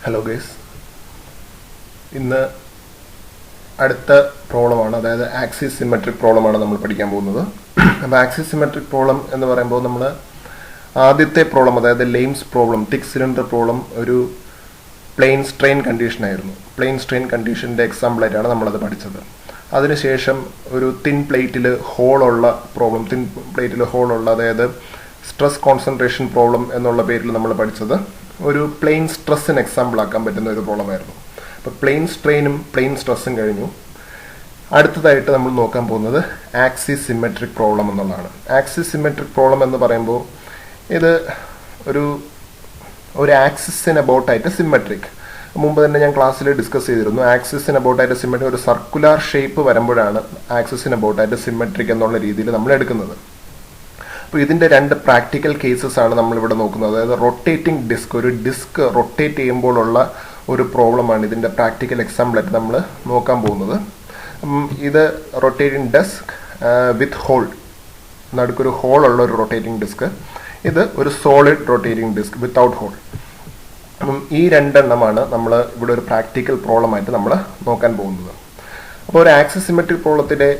Hello guys. ഇന്ന് അടുത്ത പ്രോബ്ലമാണ്, അതായത് ആക്സിസ് സിമെട്രിക് പ്രോബ്ലമാണ് നമ്മൾ പഠിക്കാൻ പോകുന്നത്. അപ്പോൾ ആക്സിസ് സിമെട്രിക് പ്രോബ്ലം എന്ന് പറയുമ്പോൾ നമ്മൾ ആദ്യത്തെ പ്രോബ്ലം, അതായത് ലെയിംസ് പ്രോബ്ലം, തിക് സിലിണ്ടർ പ്രോബ്ലം ഒരു പ്ലെയിൻ സ്ട്രെയിൻ കണ്ടീഷൻ ആയിരുന്നു. പ്ലെയിൻ സ്ട്രെയിൻ കണ്ടീഷൻ്റെ എക്സാമ്പിളായിട്ടാണ് നമ്മളത് പഠിച്ചത്. അതിനുശേഷം ഒരു തിൻ പ്ലേറ്റിൽ ഹോളുള്ള പ്രോബ്ലം, അതായത് സ്ട്രെസ് കോൺസെൻട്രേഷൻ പ്രോബ്ലം എന്നുള്ള പേരിൽ നമ്മൾ പഠിച്ചത് ഒരു പ്ലെയിൻ സ്ട്രെസ്സിന് എക്സാമ്പിൾ ആക്കാൻ പറ്റുന്ന ഒരു പ്രോബ്ലമായിരുന്നു. അപ്പോൾ പ്ലെയിൻ സ്ട്രെയിനും പ്ലെയിൻ സ്ട്രെസ്സും കഴിഞ്ഞു. അടുത്തതായിട്ട് നമ്മൾ നോക്കാൻ പോകുന്നത് ആക്സിസ് സിമെട്രിക് പ്രോബ്ലം എന്നുള്ളതാണ്. ആക്സിസ് സിമെട്രിക് പ്രോബ്ലം എന്ന് പറയുമ്പോൾ ഇത് ഒരു ആക്സിസിന് അബൌട്ടായിട്ട് സിമെട്രിക്, മുമ്പ് തന്നെ ഞാൻ ക്ലാസ്സിൽ ഡിസ്കസ് ചെയ്തിരുന്നു. ആക്സിസിന് അബൌട്ടായിട്ട് സിമെട്രിക്, ഒരു സർക്കുലർ ഷേപ്പ് വരുമ്പോഴാണ് ആക്സിസിന് അബൌട്ടായിട്ട് സിമെട്രിക് എന്നുള്ള രീതിയിൽ നമ്മൾ എടുക്കുന്നത്. അപ്പോൾ ഇതിൻ്റെ രണ്ട് പ്രാക്ടിക്കൽ കേസസ് ആണ് നമ്മളിവിടെ നോക്കുന്നത്. അതായത് റൊട്ടേറ്റിംഗ് ഡിസ്ക്, ഒരു ഡിസ്ക് റൊട്ടേറ്റ് ചെയ്യുമ്പോഴുള്ള ഒരു പ്രോബ്ലമാണ് ഇതിൻ്റെ പ്രാക്ടിക്കൽ എക്സാമ്പിളായിട്ട് നമ്മൾ നോക്കാൻ പോകുന്നത്. ഇത് റൊട്ടേറ്റിംഗ് ഡിസ്ക് വിത്ത് ഹോൾ, നടുക്കൊരു ഹോളുള്ള ഒരു റൊട്ടേറ്റിംഗ് ഡിസ്ക്. ഇത് ഒരു solid rotating disc without hole. ഈ രണ്ടെണ്ണമാണ് നമ്മൾ ഇവിടെ ഒരു പ്രാക്ടിക്കൽ പ്രോബ്ലമായിട്ട് നമ്മൾ നോക്കാൻ പോകുന്നത്. അപ്പോൾ ഒരു ആക്സിസ് സിമെട്രിക് പ്രോബ്ലത്തിൻ്റെ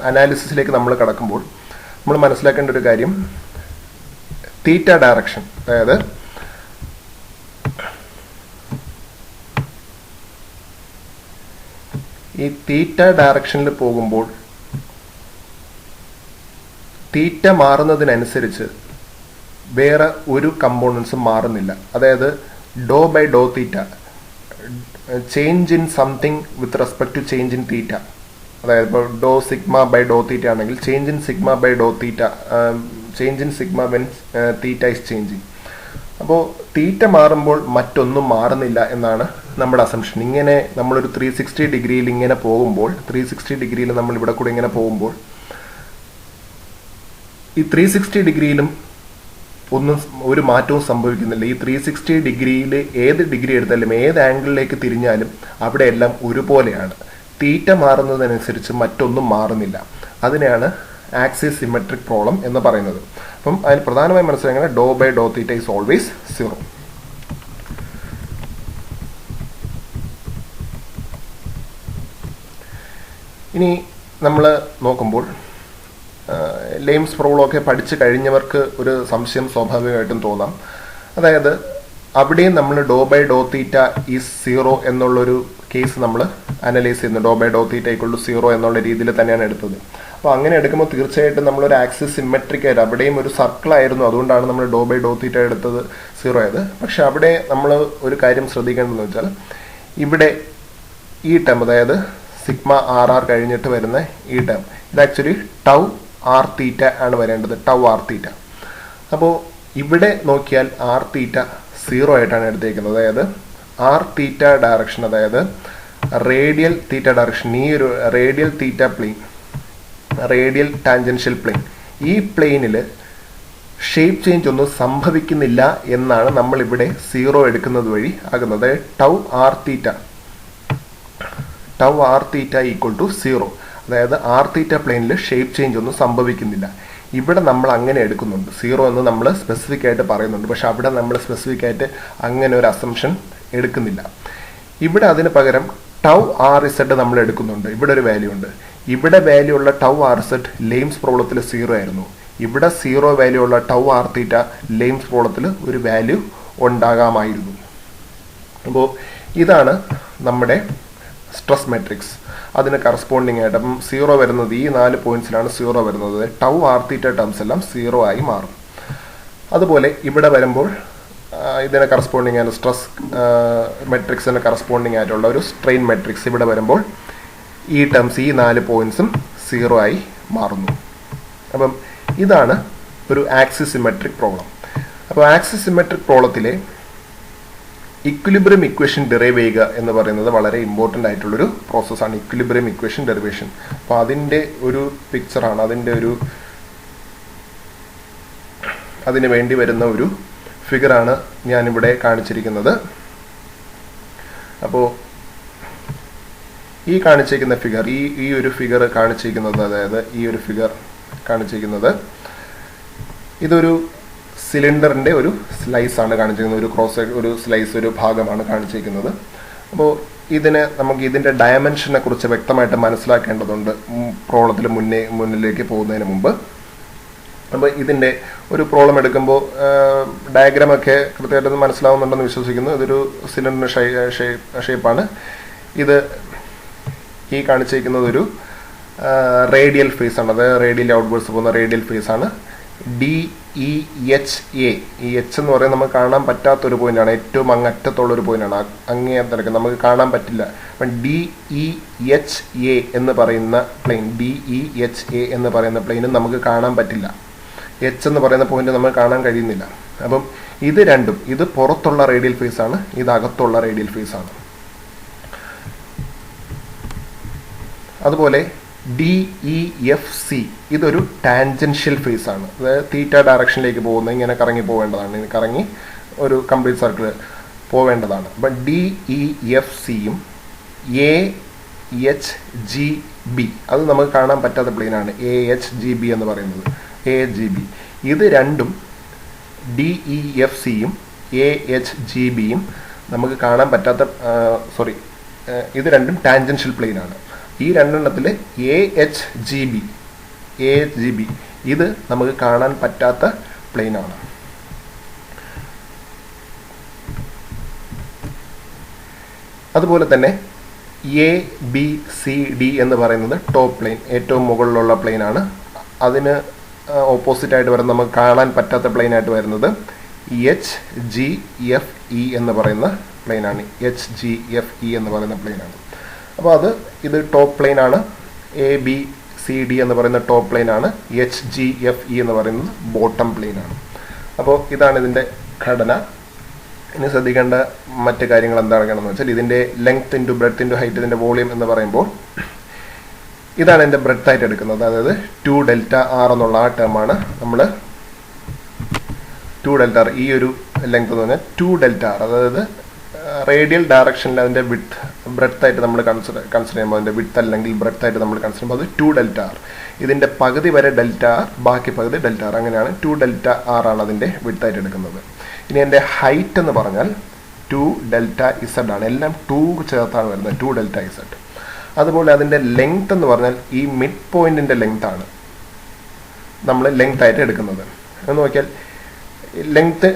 അനാലിസിസിലേക്ക് നമ്മൾ കടക്കുമ്പോൾ നമ്മൾ മനസ്സിലാക്കേണ്ട ഒരു കാര്യം, തീറ്റ ഡയറക്ഷൻ, അതായത് ഈ തീറ്റ ഡയറക്ഷനിൽ പോകുമ്പോൾ തീറ്റ മാറുന്നതിനനുസരിച്ച് വേറെ ഒരു കമ്പോണൻസും മാറുന്നില്ല. അതായത് doh by doh theta, change in something with respect to change in theta. അതായത് ഇപ്പോൾ doh sigma by doh theta ആണെങ്കിൽ change in sigma by doh theta, change in sigma when theta is changing. അപ്പോൾ theta മാറുമ്പോൾ മറ്റൊന്നും മാറുന്നില്ല എന്നാണ് നമ്മുടെ assumption. ഇങ്ങനെ നമ്മളൊരു 360 ഡിഗ്രിയിൽ ഇങ്ങനെ പോകുമ്പോൾ, 360 ഡിഗ്രിയിൽ നമ്മൾ ഇവിടെ കൂടെ ഇങ്ങനെ പോകുമ്പോൾ ഈ 360 ഡിഗ്രിയിലും ഒരു മാറ്റവും സംഭവിക്കുന്നില്ല. ഈ 360 ഡിഗ്രിയിൽ ഏത് ഡിഗ്രി എടുത്താലും ഏത് ആംഗിളിലേക്ക് തിരിഞ്ഞാലും അവിടെയെല്ലാം ഒരുപോലെയാണ്. തീറ്റ മാറുന്നതിനനുസരിച്ച് മറ്റൊന്നും മാറുന്നില്ല. അതിനെയാണ് ആക്സിസ് സിമെട്രിക് പ്രോബ്ലം എന്ന് പറയുന്നത്. അപ്പം അതിന് പ്രധാനമായും മനസ്സിലാക്കുന്നത് doh by doh theta is always 0. ഇനി നമ്മൾ നോക്കുമ്പോൾ ലെയിംസ് പ്രോബ്ലമൊക്കെ പഠിച്ചു കഴിഞ്ഞവർക്ക് ഒരു സംശയം സ്വാഭാവികമായിട്ടും തോന്നാം. അതായത് അവിടെയും നമ്മൾ ഡോ ബൈ ഡോ തീറ്റ ഈസ് 0 എന്നുള്ളൊരു കേസ് നമ്മൾ അനലൈസ് ചെയ്യുന്നു. Doh by doh theta equal to 0 എന്നുള്ള രീതിയിൽ തന്നെയാണ് എടുത്തത്. അപ്പോൾ അങ്ങനെ എടുക്കുമ്പോൾ തീർച്ചയായിട്ടും നമ്മളൊരു ആക്സിസ് സിമെട്രിക് ആയിട്ട്, അവിടെയും ഒരു സർക്കിൾ ആയിരുന്നു, അതുകൊണ്ടാണ് നമ്മൾ ഡോ ബൈ ഡോ തീറ്റ എടുത്തത് 0 ആയത്. പക്ഷെ അവിടെ നമ്മൾ ഒരു കാര്യം ശ്രദ്ധിക്കേണ്ടതെന്ന് വെച്ചാൽ, ഇവിടെ ഈ ടേം, അതായത് സിഗ്മ ആർ കഴിഞ്ഞിട്ട് വരുന്ന ഈ ടേം, ഇത് ആക്ച്വലി ടൗ ആർ തീറ്റ ആണ് വരേണ്ടത്, ടൗ ആർ തീറ്റ. അപ്പോൾ ഇവിടെ നോക്കിയാൽ ആർ തീറ്റ 0 ആയിട്ടാണ് എടുത്തേക്കുന്നത്. അതായത് ആർ തീറ്റ ഡയറക്ഷൻ, അതായത് റേഡിയൽ തീറ്റ ഡയറക്ഷൻ, ഈ ഒരു റേഡിയൽ തീറ്റ പ്ലെയിൻ, റേഡിയൽ ടാൻജൻഷ്യൽ പ്ലെയിൻ, ഈ പ്ലെയിനിൽ ഷേപ്പ് ചേഞ്ച് ഒന്നും സംഭവിക്കുന്നില്ല എന്നാണ് നമ്മൾ ഇവിടെ 0 എടുക്കുന്നത് വഴി ആകുന്നത്. അതായത് tau R theta equal to 0. അതായത് ആർ തീറ്റ പ്ലെയിനിൽ ഷേപ്പ് ചേഞ്ച് ഒന്നും സംഭവിക്കുന്നില്ല. ഇവിടെ നമ്മൾ അങ്ങനെ എടുക്കുന്നുണ്ട്, 0 എന്ന് നമ്മൾ സ്പെസിഫിക് ആയിട്ട് പറയുന്നുണ്ട്. പക്ഷെ അവിടെ നമ്മൾ സ്പെസിഫിക് ആയിട്ട് അങ്ങനെ ഒരു അസംഷൻ എടുക്കുന്നില്ല. ഇവിടെ അതിന് പകരം ടൗ ആർ ഇസഡ് നമ്മൾ എടുക്കുന്നുണ്ട്. ഇവിടെ ഒരു വാല്യൂ ഉണ്ട്. ഇവിടെ വാല്യൂ ഉള്ള ടൗ ആർ ഇസഡ് ലെയിംസ് പ്രോബ്ലത്തിൽ 0 ആയിരുന്നു. ഇവിടെ 0 വാല്യൂ ഉള്ള ടൗ ആർ തീറ്റ ലെയിംസ് പ്രോബ്ലത്തിൽ ഒരു വാല്യൂ ഉണ്ടാകാമായിരുന്നു. അപ്പോൾ ഇതാണ് നമ്മുടെ സ്ട്രെസ് മെട്രിക്സ്. അതിന് കറസ്പോണ്ടിങ് ആയിട്ട് അപ്പം 0 വരുന്നത് ഈ 4 പോയിന്റ്സിലാണ് 0 വരുന്നത്. ടൗ ആർ തീറ്റ ടേംസ് എല്ലാം 0 ആയി മാറും. അതുപോലെ ഇവിടെ വരുമ്പോൾ ഇതിന് കറസ്പോണ്ടിങ് ആയിട്ട് സ്ട്രെസ് മെട്രിക്സിന് കറസ്പോണ്ടിങ് ആയിട്ടുള്ള ഒരു സ്ട്രെയിൻ മെട്രിക്സ് ഇവിടെ വരുമ്പോൾ ഈ ടേംസ്, ഈ 4 പോയിന്റ്സും 0 ആയി മാറുന്നു. അപ്പം ഇതാണ് ഒരു ആക്സിസ് സിമെട്രിക് പ്രോബ്ലം. അപ്പോൾ ആക്സിസ് സിമെട്രിക് പ്രോബ്ലത്തിലെ ഇക്വിലിബ്രിയം ഇക്വേഷൻ ഡിറൈവ് ചെയ്യുക എന്ന് പറയുന്നത് വളരെ ഇമ്പോർട്ടൻ്റ് ആയിട്ടുള്ളൊരു പ്രോസസ്സാണ്, ഇക്വിലിബ്രിയം ഇക്വേഷൻ ഡെറിവേഷൻ. അപ്പോൾ അതിൻ്റെ ഒരു പിക്ചറാണ്, അതിന് വേണ്ടി വരുന്ന ഒരു ഫിഗറാണ് ഞാനിവിടെ കാണിച്ചിരിക്കുന്നത്. അപ്പോൾ ഈ കാണിച്ചിരിക്കുന്ന ഫിഗർ, ഈ ഒരു ഫിഗർ കാണിച്ചിരിക്കുന്നത്, അതായത് ഈ ഒരു ഫിഗർ കാണിച്ചിരിക്കുന്നത് ഇതൊരു സിലിണ്ടറിൻ്റെ ഒരു സ്ലൈസ് ആണ് കാണിച്ചിരിക്കുന്നത്, ഒരു ക്രോസ് ഒരു സ്ലൈസ് ഒരു ഭാഗമാണ് കാണിച്ചിരിക്കുന്നത്. അപ്പോൾ നമുക്ക് ഇതിൻ്റെ ഡയമെൻഷനെ കുറിച്ച് വ്യക്തമായിട്ട് മനസ്സിലാക്കേണ്ടതുണ്ട് പ്രോബ്ലത്തിൽ മുന്നിലേക്ക് പോകുന്നതിന് മുമ്പ്. അപ്പോൾ ഇതിൻ്റെ ഒരു പ്രോബ്ലം എടുക്കുമ്പോൾ ഡയഗ്രാമൊക്കെ കൃത്യമായിട്ടൊന്ന് മനസ്സിലാവുന്നുണ്ടെന്ന് വിശ്വസിക്കുന്നു. ഇതൊരു സിലിണ്ടർ ഷേപ്പാണ്. ഇത് ഈ കാണിച്ചിരിക്കുന്നത് ഒരു റേഡിയൽ ഫേസ് ആണ്, അതായത് റേഡിയൽ ഔട്ട്വേർഡ്സ് പോകുന്ന റേഡിയൽ ഫേസ് ആണ്. DEHA, ഈ എച്ച് എന്ന് പറയുന്നത് നമുക്ക് കാണാൻ പറ്റാത്തൊരു പോയിന്റാണ്, ഏറ്റവും അങ്ങറ്റത്തുള്ളൊരു പോയിന്റാണ്, അങ്ങേയത്തിലൊക്കെ നമുക്ക് കാണാൻ പറ്റില്ല. അപ്പം DEHA എന്ന് പറയുന്ന പ്ലെയിൻ, DEHA എന്ന് പറയുന്ന പ്ലെയിനും നമുക്ക് കാണാൻ പറ്റില്ല. എച്ച് എന്ന് പറയുന്ന പോയിന്റ് നമുക്ക് കാണാൻ കഴിയുന്നില്ല. അപ്പം ഇത് രണ്ടും, ഇത് പുറത്തുള്ള റേഡിയൽ ഫേസ് ആണ്, ഇത് അകത്തുള്ള റേഡിയൽ ഫേസ് ആണ്. അതുപോലെ DEFC ഇതൊരു ടാൻജൻഷ്യൽ ഫേസ് ആണ്, അതായത് തീറ്റ ഡയറക്ഷനിലേക്ക് പോകുന്ന, ഇങ്ങനെ കറങ്ങി പോവേണ്ടതാണ്, കറങ്ങി ഒരു കംപ്ലീറ്റ് സർക്കിൾ പോവേണ്ടതാണ്. അപ്പം DEFCയും AHGB അത് നമുക്ക് കാണാൻ പറ്റാത്ത പ്ലെയിനാണ്, AHGB എന്ന് പറയുന്നത്, AHGB. ഇത് രണ്ടും DEFCയും AHGBയും നമുക്ക് കാണാൻ പറ്റാത്ത ഇത് രണ്ടും ടാൻജൻഷ്യൽ പ്ലെയിനാണ്. ഈ രണ്ടെണ്ണത്തിൽ AHGB ഇത് നമുക്ക് കാണാൻ പറ്റാത്ത പ്ലെയിനാണ്. അതുപോലെ തന്നെ ABCD എന്ന് പറയുന്നത് ടോപ്പ് പ്ലെയിൻ, ഏറ്റവും മുകളിലുള്ള പ്ലെയിനാണ്. അതിന് ഓപ്പോസിറ്റ് ആയിട്ട് വരുന്ന, നമുക്ക് കാണാൻ പറ്റാത്ത പ്ലെയിനായിട്ട് വരുന്നത് HGFE എന്ന് പറയുന്ന പ്ലെയിനാണ്. HGFE എന്ന് പറയുന്ന പ്ലെയിനാണ്. അപ്പോൾ ഇത് ടോപ്പ് പ്ലെയിൻ ആണ്. ABCD എന്ന് പറയുന്ന ടോപ്പ് പ്ലെയിൻ ആണ്. HGFE എന്ന് പറയുന്നത് ബോട്ടം പ്ലെയിൻ ആണ്. അപ്പോൾ ഇതാണ് ഇതിൻ്റെ ഘടന. ഇനി ശ്രദ്ധിക്കേണ്ട മറ്റ് കാര്യങ്ങൾ എന്താണെന്ന് വെച്ചാൽ, ഇതിൻ്റെ length into breadth into height, ഇതിൻ്റെ വോളിയം എന്ന് പറയുമ്പോൾ ഇതാണ് എൻ്റെ ബ്രെഡ്ത്ത് ആയിട്ട് എടുക്കുന്നത്. അതായത് 2Δr എന്നുള്ള ആ ടേമാണ് നമ്മൾ 2Δr, ഈ ഒരു ലെങ്ത് എന്ന് പറഞ്ഞാൽ 2Δr, അതായത് റേഡിയൽ ഡയറക്ഷനിൽ അതിൻ്റെ ബ്രെഡ്ത്ത് ആയിട്ട് നമ്മൾ കൺസിഡർ ചെയ്യുമ്പോൾ, അതിൻ്റെ വിഡ്ത്ത് അല്ലെങ്കിൽ ബ്രെഡ്ത്ത് ആയിട്ട് നമ്മൾ കൺസിഡർ ചെയ്യുമ്പോൾ അത് 2Δr. ഇതിൻ്റെ പകുതി വരെ Δr, ബാക്കി പകുതി Δr, അങ്ങനെയാണ് 2Δr ആണ് അതിൻ്റെ വിഡ്ത്ത് ആയിട്ട് എടുക്കുന്നത്. ഇനി എൻ്റെ ഹൈറ്റ് എന്ന് പറഞ്ഞാൽ 2Δz ആണ്, എല്ലാം 2 ചേർത്താണ് വരുന്നത്, 2Δz. അതുപോലെ അതിൻ്റെ ലെങ്ത് എന്ന് പറഞ്ഞാൽ ഈ മിഡ് പോയിന്റിൻ്റെ ലെങ്ത് ആണ് നമ്മൾ ലെങ്ത് ആയിട്ട് എടുക്കുന്നത്. എന്ന് നോക്കിയാൽ ലെങ്ത്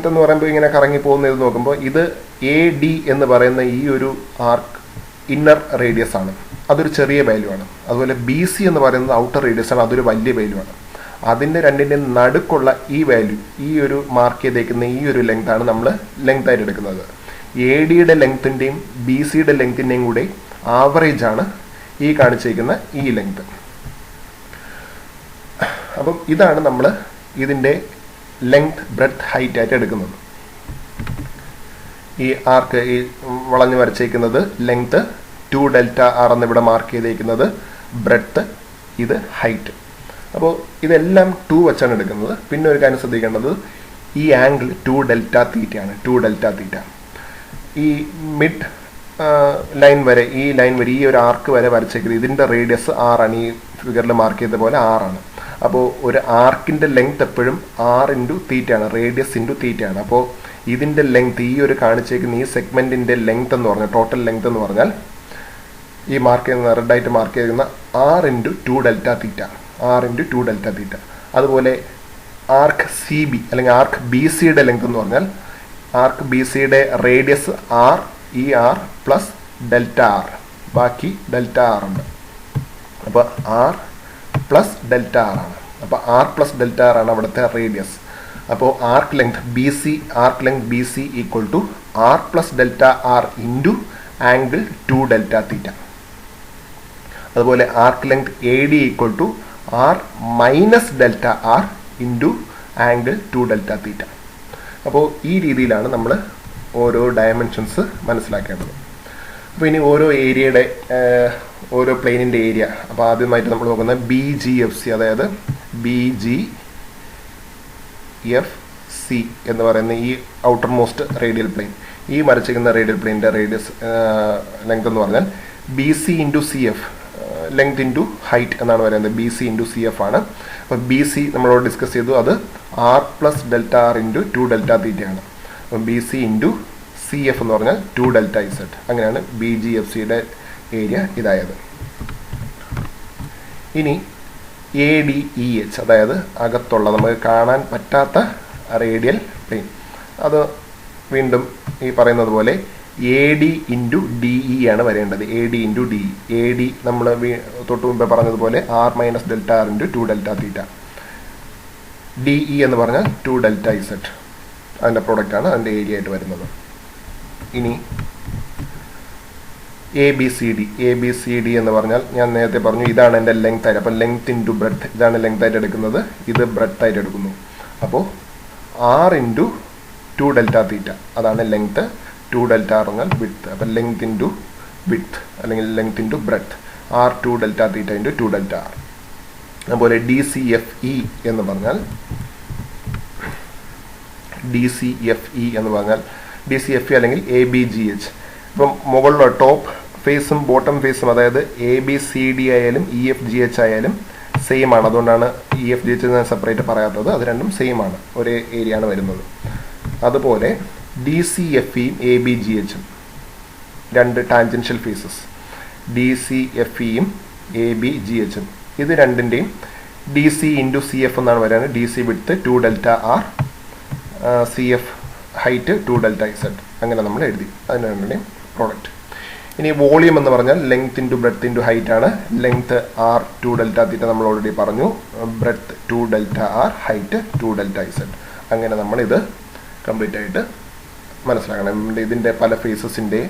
എന്ന് പറയുമ്പോൾ ഇങ്ങനെ കറങ്ങി പോകുന്നത് നോക്കുമ്പോൾ, ഇത് AD എന്ന് പറയുന്ന ഈ ഒരു ആർക്ക് ഇന്നർ റേഡിയസ് ആണ്, അതൊരു ചെറിയ വാല്യൂ ആണ്. അതുപോലെ BC എന്ന് പറയുന്നത് ഔട്ടർ റേഡിയസ് ആണ്, അതൊരു വലിയ വാല്യൂ ആണ്. അതിൻ്റെ രണ്ടിൻ്റെ നടുക്കുള്ള ഈ വാല്യൂ, ഈ ഒരു മാർക്ക് ചെയ്തേക്കുന്ന ഈ ഒരു ലെങ്ത് ആണ് നമ്മൾ ലെങ്ത് ആയിട്ട് എടുക്കുന്നത്. ADയുടെ ലെങ്ത്തിൻ്റെയും BCയുടെ ലെങ്ത്തിൻ്റെയും കൂടെ ആവറേജ് ആണ് ഈ കാണിച്ചിരിക്കുന്ന ഈ ലെങ്ത്. അപ്പം ഇതാണ് നമ്മൾ ഇതിൻ്റെ ലെങ്ത് ബ്രെഡ്ത്ത് ഹൈറ്റ് ആയിട്ട് എടുക്കുന്നത്. ഈ ആർക്ക്, ഈ വളഞ്ഞു വരച്ചേക്കുന്നത് ലെങ്ത് 2Δr എന്ന് ഇവിടെ മാർക്ക് ചെയ്തേക്കുന്നത് ബ്രെഡ്ത്ത്, ഇത് ഹൈറ്റ്. അപ്പോൾ ഇതെല്ലാം 2 വെച്ചാണ് എടുക്കുന്നത്. പിന്നെ ഒരു കാര്യം ശ്രദ്ധിക്കേണ്ടത്, ഈ ആംഗിൾ 2Δθ ആണ്, 2Δθ. ഈ മിഡ് ലൈൻ വരെ, ഈ ഒരു ആർക്ക് വരെ വരച്ചേക്കുന്നത്, ഇതിൻ്റെ റേഡിയസ് 6 ആണ്, ഈ ഫിഗറിൽ മാർക്ക് ചെയ്ത പോലെ 6 ആണ്. അപ്പോൾ ഒരു ആർക്കിൻ്റെ ലെങ്ത് എപ്പോഴും R ഇൻറ്റു തീറ്റ ആണ്, റേഡിയസ് ഇൻറ്റു തീറ്റ ആണ്. അപ്പോൾ ഇതിൻ്റെ ലെങ്ത്, ഈ ഒരു കാണിച്ചേക്കുന്ന ഈ സെഗ്മെൻറ്റിൻ്റെ ലെങ്ത് എന്ന് പറഞ്ഞാൽ, ടോട്ടൽ ലെങ്ത് എന്ന് പറഞ്ഞാൽ, ഈ മാർക്ക് ചെയ്യുന്ന റെഡായിട്ട് മാർക്ക് ചെയ്യുന്ന R ഇൻറ്റു 2Δθ, R ഇൻറ്റു 2Δθ. അതുപോലെ ആർക്ക് CB അല്ലെങ്കിൽ ആർക്ക് BCയുടെ ലെങ്ത് എന്ന് പറഞ്ഞാൽ, ആർക്ക് BCയുടെ റേഡിയസ് R, ഈ R പ്ലസ് Δr, ബാക്കി Δr ഉണ്ട്. അപ്പോൾ R പ്ലസ് Δr ആണ്. അപ്പോൾ R പ്ലസ് Δr ആണ് അവിടുത്തെ റേഡിയസ്. അപ്പോൾ arc length BC equal to R plus Δr into angle 2Δθ. അതുപോലെ arc length AD equal to R minus Δr into angle 2Δθ. അപ്പോൾ ഈ രീതിയിലാണ് നമ്മൾ ഓരോ ഡയമെൻഷൻസ് മനസ്സിലാക്കേണ്ടത്. അപ്പോൾ ഇനി ഓരോ ഏരിയയുടെ, ഓരോ പ്ലെയിനിൻ്റെ ഏരിയ. അപ്പോൾ ആദ്യമായിട്ട് നമ്മൾ നോക്കുന്നത് BGFC, അതായത് BGFC എന്ന് പറയുന്ന ഈ ഔട്ടർ മോസ്റ്റ് റേഡിയൽ പ്ലെയിൻ, ഈ വരച്ചിരിക്കുന്ന റേഡിയൽ പ്ലെയിനിൻ്റെ റേഡിയസ് ലെങ്ത് എന്ന് പറഞ്ഞാൽ BC into CF, length into height എന്നാണ് പറയുന്നത്. BC ഇൻറ്റു CF ആണ്. അപ്പോൾ BC നമ്മളോട് ഡിസ്കസ് ചെയ്തു, അത് R plus delta R into 2 delta തീറ്റയാണ്. അപ്പം B C into C F എന്ന് പറഞ്ഞാൽ 2 ഡെൽറ്റ ഇസഡ്. അങ്ങനെയാണ് ബി ജി എഫ് സിയുടെ ഏരിയ ഇതായത്. ഇനി എ ഡി ഇ എച്ച്, അതായത് അകത്തുള്ള നമുക്ക് കാണാൻ പറ്റാത്ത റേഡിയൽ പ്ലെയിൻ, അത് വീണ്ടും ഈ പറയുന്നത് പോലെ A D into D E ആണ് വരേണ്ടത്. A D into D E. A D നമ്മൾ തൊട്ട് മുമ്പ് പറഞ്ഞതുപോലെ R minus delta R into 2 delta theta. D E എന്ന് പറഞ്ഞാൽ 2 ഡെൽറ്റ ഇസഡ്. അതിൻ്റെ പ്രോഡക്റ്റാണ് അതിൻ്റെ ഏരിയ ആയിട്ട് വരുന്നത്. ഇനി A B C D. A B C D എന്ന് പറഞ്ഞാൽ ഞാൻ നേരത്തെ പറഞ്ഞു ഇതാണ് എൻ്റെ ലെങ്ത് ആയിട്ട്. അപ്പോൾ ലെങ്ത് ഇൻറ്റു ബ്രെഡ്ത്ത്, ഇതാണ് ലെങ്ത് ആയിട്ട് എടുക്കുന്നത്, ഇത് ബ്രെഡ്ത്ത് ആയിട്ട് എടുക്കുന്നു. അപ്പോൾ ആർ ഇൻറ്റു 2 ഡെൽറ്റ തീറ്റ, അതാണ് ലെങ്ത്. 2 ഡെൽറ്റ ആർ എന്നാൽ വിഡ്ത്ത്. അപ്പം ലെങ്ത് ഇൻറ്റു വിഡ്ത്ത് അല്ലെങ്കിൽ length into breadth. R 2 delta theta into 2 delta R. അതുപോലെ ഡി സി എഫ് ഇ എന്ന് പറഞ്ഞാൽ ഡി സി എഫ് ഇ എന്ന് പറഞ്ഞാൽ ഡി സി എഫ് ഇ അല്ലെങ്കിൽ എ ബി ജി എച്ച്. ഇപ്പം മുകളിലുള്ള ടോപ്പ് ഫേസും ബോട്ടം ഫേസും, അതായത് എ ബി സി ഡി ആയാലും ഇ എഫ് ജി എച്ച് ആയാലും സെയിം ആണ്. അതുകൊണ്ടാണ് ഇ എഫ് ജി എച്ച് ഞാൻ സെപ്പറേറ്റ് പറയാത്തത്. അത് രണ്ടും സെയിം ആണ്, ഒരേ ഏരിയ ആണ് വരുന്നത്. അതുപോലെ ഡി സി എഫ് ഇയും എ ബി ജി എച്ചും രണ്ട് tangential faces. D C F ഇയും എ ബി ജി എച്ചും ഇത് രണ്ടിൻ്റെയും D C into C F എന്നാണ് വരാൻ. D C width 2 delta R, C F height 2 delta Z. അങ്ങനെ നമ്മൾ എഴുതി അതിന് രണ്ടിൻ്റെയും പ്രോഡക്റ്റ്. ഇനി വോളിയം എന്ന് പറഞ്ഞാൽ length into breadth into height ആണ്. ലെങ്ത് ആർ 2 ഡെൽറ്റ തീറ്റ നമ്മൾ ഓൾറെഡി പറഞ്ഞു. Breadth 2 delta R, height 2 delta Z. അങ്ങനെ നമ്മളിത് കംപ്ലീറ്റ് ആയിട്ട് മനസ്സിലാക്കണം. ഇതിൻ്റെ പല ഫേസസിൻ്റെ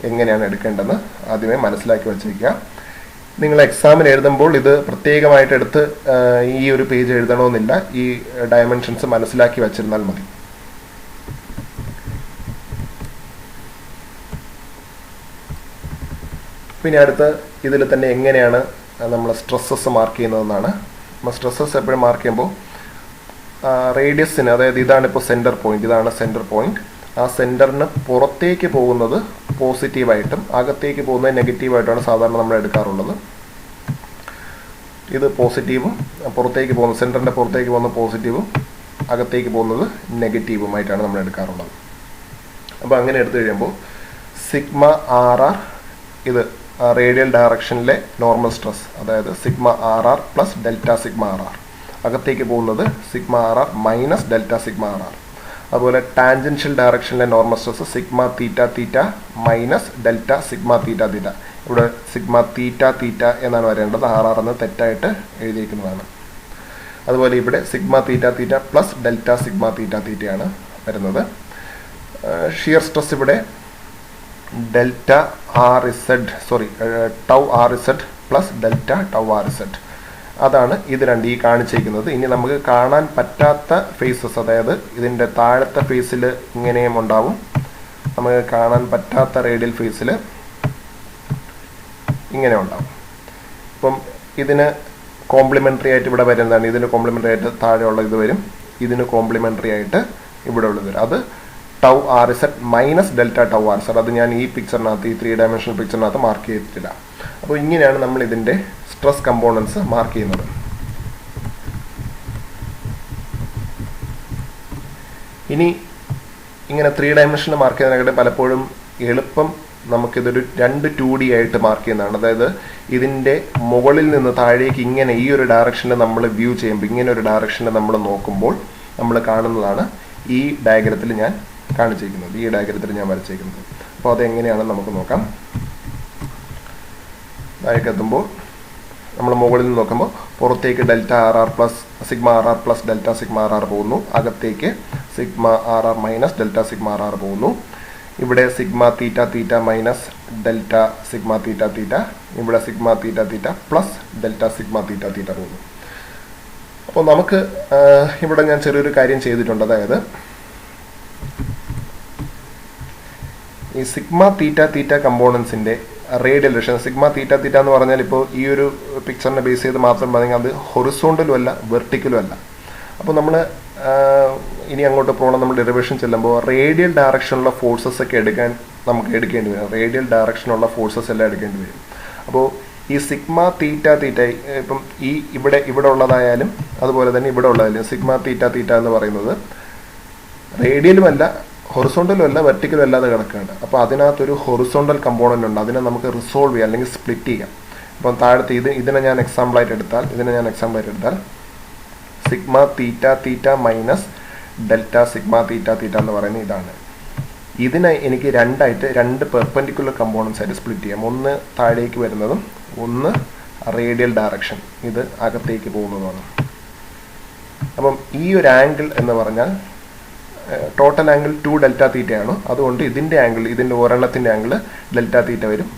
എങ്ങനെയാണ് എടുക്കേണ്ടതെന്ന് ആദ്യമേ മനസ്സിലാക്കി വച്ചിരിക്കുക. നിങ്ങൾ എക്സാമിന് എഴുതുമ്പോൾ ഇത് പ്രത്യേകമായിട്ട് എടുത്ത് ഈ ഒരു പേജ് എഴുതണമെന്നില്ല. ഈ ഡയമെൻഷൻസ് മനസ്സിലാക്കി വച്ചിരുന്നാൽ മതി. പിന്നെ അടുത്ത് ഇതിൽ തന്നെ എങ്ങനെയാണ് നമ്മൾ സ്ട്രെസ്സസ് മാർക്ക് ചെയ്യുന്നതെന്നാണ്. നമ്മൾ സ്ട്രെസ്സസ് എപ്പോഴും മാർക്ക് ചെയ്യുമ്പോൾ റേഡിയസിന്, അതായത് ഇതാണിപ്പോൾ സെൻറ്റർ പോയിന്റ്, ഇതാണ് സെൻറ്റർ പോയിന്റ്. ആ സെൻറ്ററിന് പുറത്തേക്ക് പോകുന്നത് പോസിറ്റീവായിട്ടും അകത്തേക്ക് പോകുന്നത് നെഗറ്റീവായിട്ടുമാണ് സാധാരണ നമ്മൾ എടുക്കാറുള്ളത്. ഇത് പോസിറ്റീവും പുറത്തേക്ക് പോകുന്നത്, സെൻറ്ററിൻ്റെ പുറത്തേക്ക് പോകുന്നത് പോസിറ്റീവും അകത്തേക്ക് പോകുന്നത് നെഗറ്റീവുമായിട്ടാണ് നമ്മൾ എടുക്കാറുള്ളത്. അപ്പോൾ അങ്ങനെ എടുത്തു കഴിയുമ്പോൾ സിഗ്മ ആർ ആർ, ഇത് റേഡിയൽ ഡയറക്ഷനിലെ നോർമൽ സ്ട്രെസ്, അതായത് sigma R R plus delta sigma R R. അകത്തേക്ക് പോകുന്നത് sigma R R minus delta sigma R R. അതുപോലെ ടാൻജൻഷ്യൽ ഡയറക്ഷനിലെ normal stress sigma theta theta minus delta sigma theta theta. ഇവിടെ sigma theta തീറ്റ എന്നാണ് വരേണ്ടത്, R R എന്ന് തെറ്റായിട്ട് എഴുതിയിരിക്കുന്നതാണ്. അതുപോലെ ഇവിടെ sigma theta theta plus delta sigma theta തീറ്റയാണ് വരുന്നത്. ഷിയർ സ്ട്രെസ് ഇവിടെ delta R Z, tau R Z plus delta tau R Z. അതാണ് ഇത് രണ്ട് ഈ കാണിച്ചിരിക്കുന്നത്. ഇനി നമുക്ക് കാണാൻ പറ്റാത്ത ഫേസസ്, അതായത് ഇതിൻ്റെ താഴത്തെ ഫേസിൽ ഇങ്ങനെയും ഉണ്ടാവും, നമുക്ക് കാണാൻ പറ്റാത്ത റേഡിയൽ ഫേസിൽ ഇങ്ങനെ ഉണ്ടാവും. ഇപ്പം ഇതിന് കോംപ്ലിമെൻ്ററി ആയിട്ട് ഇവിടെ വരുന്നതാണ്. ഇതിന് കോംപ്ലിമെൻ്ററി ആയിട്ട് താഴെയുള്ള ഇത് വരും, ഇതിന് കോംപ്ലിമെൻ്ററി ആയിട്ട് ഇവിടെ ഉള്ളത് വരും. അത് tau R Z minus delta tau R Z. അത് ഞാൻ ഈ പിക്ചറിനകത്ത്, ഈ 3 ഡയമെൻഷണൽ പിക്ചറിനകത്ത് മാർക്ക് ചെയ്തിട്ടില്ല. അപ്പോൾ ഇങ്ങനെയാണ് നമ്മൾ ഇതിൻ്റെ സ്ട്രെസ് കമ്പോണൻസ് മാർക്ക് ചെയ്യുന്നത്. ഇനി ഇങ്ങനെ 3 ഡയമെൻഷനിൽ മാർക്ക് ചെയ്യുന്നതിനായിട്ട് പലപ്പോഴും എളുപ്പം നമുക്കിതൊരു 2D ആയിട്ട് മാർക്ക് ചെയ്യുന്നതാണ്. അതായത് ഇതിൻ്റെ മുകളിൽ നിന്ന് താഴേക്ക് ഇങ്ങനെ ഈ ഒരു ഡയറക്ഷനിൽ നമ്മൾ വ്യൂ ചെയ്യുമ്പോൾ, ഇങ്ങനെ ഒരു ഡയറക്ഷനിൽ നമ്മൾ നോക്കുമ്പോൾ നമ്മൾ കാണുന്നതാണ് ഈ ഡയഗ്രത്തിൽ ഞാൻ കാണിച്ചിരിക്കുന്നത്, ഈ ഡയഗ്രത്തിൽ ഞാൻ വരച്ചിരിക്കുന്നത്. അപ്പോൾ അതെങ്ങനെയാണെന്ന് നമുക്ക് നോക്കാം. താഴേക്ക് എത്തുമ്പോൾ നമ്മൾ മുകളിൽ നിന്ന് നോക്കുമ്പോൾ പുറത്തേക്ക് delta R R plus sigma R R plus delta sigma R R പോകുന്നു. അകത്തേക്ക് sigma R R minus delta sigma R R പോകുന്നു. ഇവിടെ sigma theta theta minus delta sigma theta theta. ഇവിടെ sigma theta theta plus delta sigma theta theta പോകുന്നു. അപ്പോൾ നമുക്ക് ഇവിടെ ഞാൻ ചെറിയൊരു കാര്യം ചെയ്തിട്ടുണ്ട്. അതായത് ഈ സിഗ്മ തീറ്റ തീറ്റ കമ്പോണൻസിൻ്റെ radial direction, sigma theta theta എന്ന് പറഞ്ഞാൽ ഇപ്പോൾ ഈ ഒരു പിക്ചറിനെ ബേസ് ചെയ്ത് മാത്രം പറഞ്ഞാൽ അത് ഹൊറിസോണ്ടലും അല്ല വെർട്ടിക്കലും അല്ല. അപ്പോൾ നമ്മൾ ഇനി അങ്ങോട്ട് പോകണം, നമ്മൾ ഡെറിവേഷൻ ചെല്ലുമ്പോൾ റേഡിയൽ ഡയറക്ഷനുള്ള ഫോഴ്സസ് ഒക്കെ നമുക്ക് എടുക്കേണ്ടി വരും. റേഡിയൽ ഡയറക്ഷനുള്ള ഫോഴ്സസ് എല്ലാം എടുക്കേണ്ടി വരും. അപ്പോൾ ഈ സിഗ്മ തീറ്റ തീറ്റ ഇപ്പം ഈ ഇവിടെ ഉള്ളതായാലും അതുപോലെ തന്നെ ഇവിടെ ഉള്ളതിൽ സിഗ്മ തീറ്റ തീറ്റ എന്ന് പറയുന്നത് റേഡിയലുമല്ല ഹൊറിസോണ്ടലും അല്ല വെർട്ടിക്കലും അല്ലാതെ കിടക്കുകയാണ്. അപ്പോൾ അതിനകത്തൊരു ഹൊറിസോണ്ടൽ കമ്പോണൻ്റ് ഉണ്ട്. അതിനെ നമുക്ക് റിസോൾവ് ചെയ്യാം അല്ലെങ്കിൽ സ്പ്ലിറ്റ് ചെയ്യാം. അപ്പം താഴത്തെ ഇതിനെ ഞാൻ എക്സാമ്പിളായിട്ട് എടുത്താൽ sigma theta theta minus delta sigma theta theta എന്ന് പറയുന്നത് ഇതാണ്. ഇതിനെ എനിക്ക് രണ്ട് പെർപെൻഡിക്കുലർ കമ്പോണൻസ് ആയിട്ട് സ്പ്ലിറ്റ് ചെയ്യാം. ഒന്ന് താഴേക്ക് വരുന്നതും ഒന്ന് റേഡിയൽ ഡയറക്ഷൻ, ഇത് അകത്തേക്ക് പോകുന്നതുമാണ്. അപ്പം ഈ ഒരു ആംഗിൾ എന്ന് പറഞ്ഞാൽ ടോട്ടൽ ആംഗിൾ 2 ഡെൽറ്റ തീറ്റയാണ്. അതുകൊണ്ട് ഇതിൻ്റെ ഒരെണ്ണത്തിൻ്റെ ആംഗിൾ ഡെൽറ്റ തീറ്റ വരും.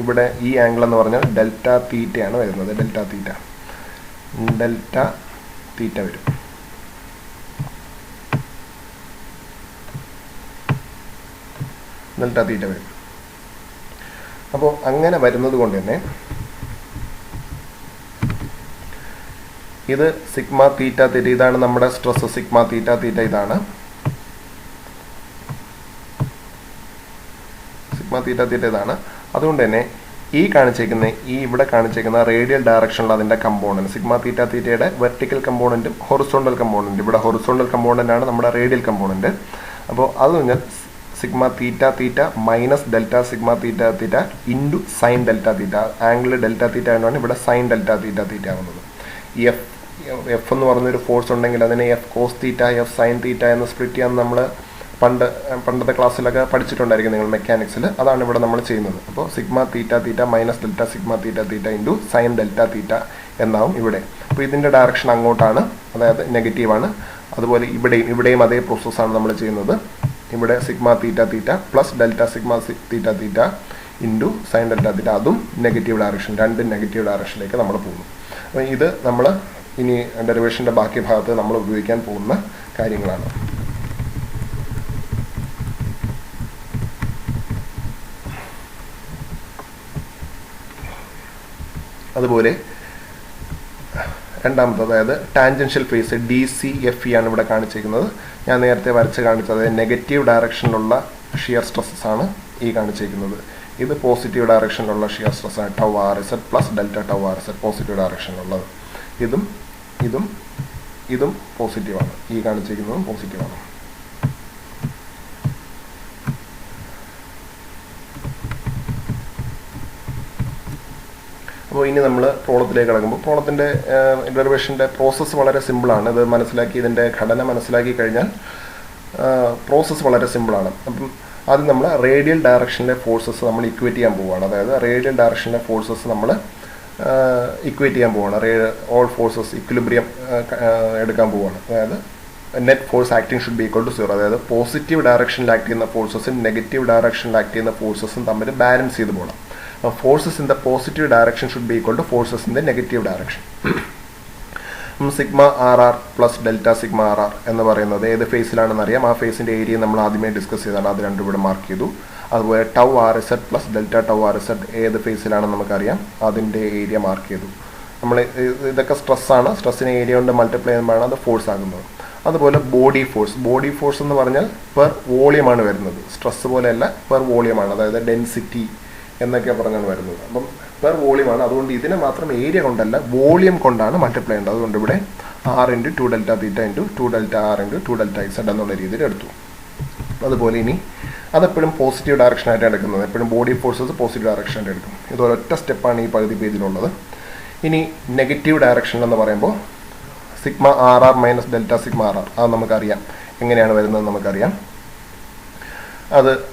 ഇവിടെ ഈ ആംഗിൾ എന്ന് പറഞ്ഞാൽ ഡെൽറ്റ തീറ്റയാണ് വരുന്നത്. ഡെൽറ്റ തീറ്റ വരും. ഡെൽറ്റ തീറ്റ വരും. അപ്പോൾ അങ്ങനെ വരുന്നത് കൊണ്ട് തന്നെ ഇത് സിഗ്മ തീറ്റ തീറ്റ, ഇതാണ് നമ്മുടെ സ്ട്രെസ്. സിഗ്മ തീറ്റ തീറ്റ ഇതാണ് സിഗ്മ തീറ്റ തീറ്റ ഇതാണ്. അതുകൊണ്ട് തന്നെ ഇവിടെ കാണിച്ചേക്കുന്ന റേഡിയൽ ഡയറക്ഷനിൽ അതിന്റെ കമ്പോണന്റ് സിഗ്മ തീറ്റ തീറ്റയുടെ വെർട്ടിക്കൽ കമ്പോണന്റും ഹൊറിസോണ്ടൽ കമ്പോണന്റും, ഇവിടെ ഹൊറിസോണ്ടൽ കമ്പോണന്റ് ആണ് നമ്മുടെ റേഡിയൽ കമ്പോണന്റ്. അപ്പോൾ അത് പറഞ്ഞാൽ sigma theta theta minus delta sigma theta theta into sine delta തീറ്റ. ആംഗിൾ ഡെൽറ്റ തീറ്റ ആയതുകൊണ്ടാണ് ഇവിടെ സൈൻ ഡെൽറ്റ തീറ്റ തീറ്റ ആവുന്നത്. ഈ എഫ് എന്ന് പറഞ്ഞൊരു ഫോഴ്സ് ഉണ്ടെങ്കിൽ അതിനെ F cos theta F sine theta എന്ന് സ്പ്ലിറ്റ് ചെയ്യാൻ നമ്മൾ പണ്ടത്തെ ക്ലാസ്സിലൊക്കെ പഠിച്ചിട്ടുണ്ടായിരിക്കും നിങ്ങൾ മെക്കാനിക്സിൽ. അതാണ് ഇവിടെ നമ്മൾ ചെയ്യുന്നത്. അപ്പോൾ sigma theta theta minus delta sigma theta theta into sine delta തീറ്റ എന്നാവും ഇവിടെ. അപ്പോൾ ഇതിൻ്റെ ഡയറക്ഷൻ അങ്ങോട്ടാണ്, അതായത് നെഗറ്റീവാണ്. അതുപോലെ ഇവിടെയും അതേ പ്രോസസ്സാണ് നമ്മൾ ചെയ്യുന്നത്. ഇവിടെ sigma theta theta plus delta sigma theta theta into sine delta തീറ്റ, അതും നെഗറ്റീവ് ഡയറക്ഷൻ, രണ്ടും നെഗറ്റീവ് ഡയറക്ഷനിലേക്ക് നമ്മൾ പോകുന്നു. അപ്പോൾ ഇത് നമ്മൾ ഇനി ഡെറിവേഷൻ്റെ ബാക്കി ഭാഗത്ത് നമ്മൾ ഉപയോഗിക്കാൻ പോകുന്ന കാര്യങ്ങളാണ്. അതുപോലെ രണ്ടാമത്തെ, അതായത് ടാൻജൻഷ്യൽ ഫേസ് DCFE ആണ് ഇവിടെ കാണിച്ചിരിക്കുന്നത്. ഞാൻ നേരത്തെ വരച്ച് കാണിച്ചത് നെഗറ്റീവ് ഡയറക്ഷനിലുള്ള ഷിയർ സ്ട്രെസ്സസ് ആണ് ഈ കാണിച്ചിരിക്കുന്നത്. ഇത് പോസിറ്റീവ് ഡയറക്ഷനിലുള്ള ഷിയർ സ്ട്രെസ് ആണ്, tau RZ plus delta tau RZ positive ഡയറക്ഷനിലുള്ളത്. ഇതും പോസിറ്റീവാണ്, ഈ കാണിച്ചിരിക്കുന്നതും പോസിറ്റീവാണ്. അപ്പോൾ ഇനി നമ്മൾ പ്രോബ്ലത്തിലേക്ക് കിടക്കുമ്പോൾ പ്രോബ്ലത്തിൻ്റെ ഡെറിവേഷൻ്റെ പ്രോസസ്സ് വളരെ സിമ്പിളാണ്. ഇത് മനസ്സിലാക്കി, ഇതിൻ്റെ ഘടന മനസ്സിലാക്കി കഴിഞ്ഞാൽ പ്രോസസ്സ് വളരെ സിമ്പിളാണ്. അപ്പം ആദ്യം നമ്മൾ റേഡിയൽ ഡയറക്ഷനിലെ ഫോഴ്സസ് നമ്മൾ ഇക്വേറ്റ് ചെയ്യാൻ പോവുകയാണ്. അതായത് റേഡിയൽ ഡയറക്ഷനിലെ ഫോഴ്സസ് നമ്മൾ ഇക്വേറ്റ് ചെയ്യാൻ പോവുകയാണ്. ഓൾ ഫോഴ്സസ് ഇക്വിലിബ്രിയം എടുക്കാൻ പോവുകയാണ്. അതായത് net force acting should be equal to 0. അതായത് പോസിറ്റീവ് ഡയറക്ഷനിൽ ആക്ട് ചെയ്യുന്ന ഫോഴ്സസും നെഗറ്റീവ് ഡയറക്ഷനിൽ ആക്ട് ചെയ്യുന്ന ഫോഴ്സസും തമ്മിൽ ബാലൻസ് ചെയ്ത് പോകണം. Forces in the positive direction should be equal to forces in the negative direction. Sigma RR plus delta sigma RR എന്ന് പറയുന്നത് ഏത് ഫേസിലാണെന്ന് അറിയാം. ആ ഫേസിൻ്റെ ഏരിയ നമ്മൾ ആദ്യമേ ഡിസ്കസ് ചെയ്താണ്, അത് രണ്ടും ഇവിടെ മാർക്ക് ചെയ്തു. അതുപോലെ tau RZ plus delta tau RZ ഏത് ഫേസിലാണെന്ന് നമുക്കറിയാം, അതിൻ്റെ ഏരിയ മാർക്ക് ചെയ്തു. നമ്മൾ ഇതൊക്കെ സ്ട്രെസ്സാണ്, സ്ട്രെസ്സിനെ ഏരിയ കൊണ്ട് മൾട്ടിപ്ലൈ ചെയ്യുമ്പോഴാണ് അത് ഫോഴ്സ് ആകുന്നത്. അതുപോലെ ബോഡി ഫോഴ്സ് എന്ന് പറഞ്ഞാൽ പെർ വോളിയമാണ് വരുന്നത്. സ്ട്രെസ് പോലെയല്ല, പെർ വോളിയമാണ്, അതായത് ഡെൻസിറ്റി എന്നൊക്കെ പറഞ്ഞാണ് വരുന്നത്. അപ്പം പെർ വോളിയമാണ്. അതുകൊണ്ട് ഇതിനെ മാത്രം ഏരിയ കൊണ്ടല്ല വോളിയം കൊണ്ടാണ് മൾട്ടിപ്ലൈ ചെയ്യേണ്ടത്. അതുകൊണ്ട് ഇവിടെ R into 2 delta theta into 2 delta R into 2 delta Z എന്നുള്ള രീതിയിൽ എടുത്തു. അതുപോലെ ഇനി അതെപ്പോഴും പോസിറ്റീവ് ഡയറക്ഷനായിട്ട് എടുക്കുന്നത്, എപ്പോഴും ബോഡി ഫോഴ്സസ് പോസിറ്റീവ് ഡയറക്ഷനായിട്ട് എടുക്കും. ഇതൊരൊറ്റ സ്റ്റെപ്പാണ് ഈ പകുതി പേജിലുള്ളത്. ഇനി നെഗറ്റീവ് ഡയറക്ഷൻ എന്ന് പറയുമ്പോൾ sigma RR minus delta sigma RR, അത് നമുക്കറിയാം എങ്ങനെയാണ് വരുന്നത് നമുക്കറിയാം.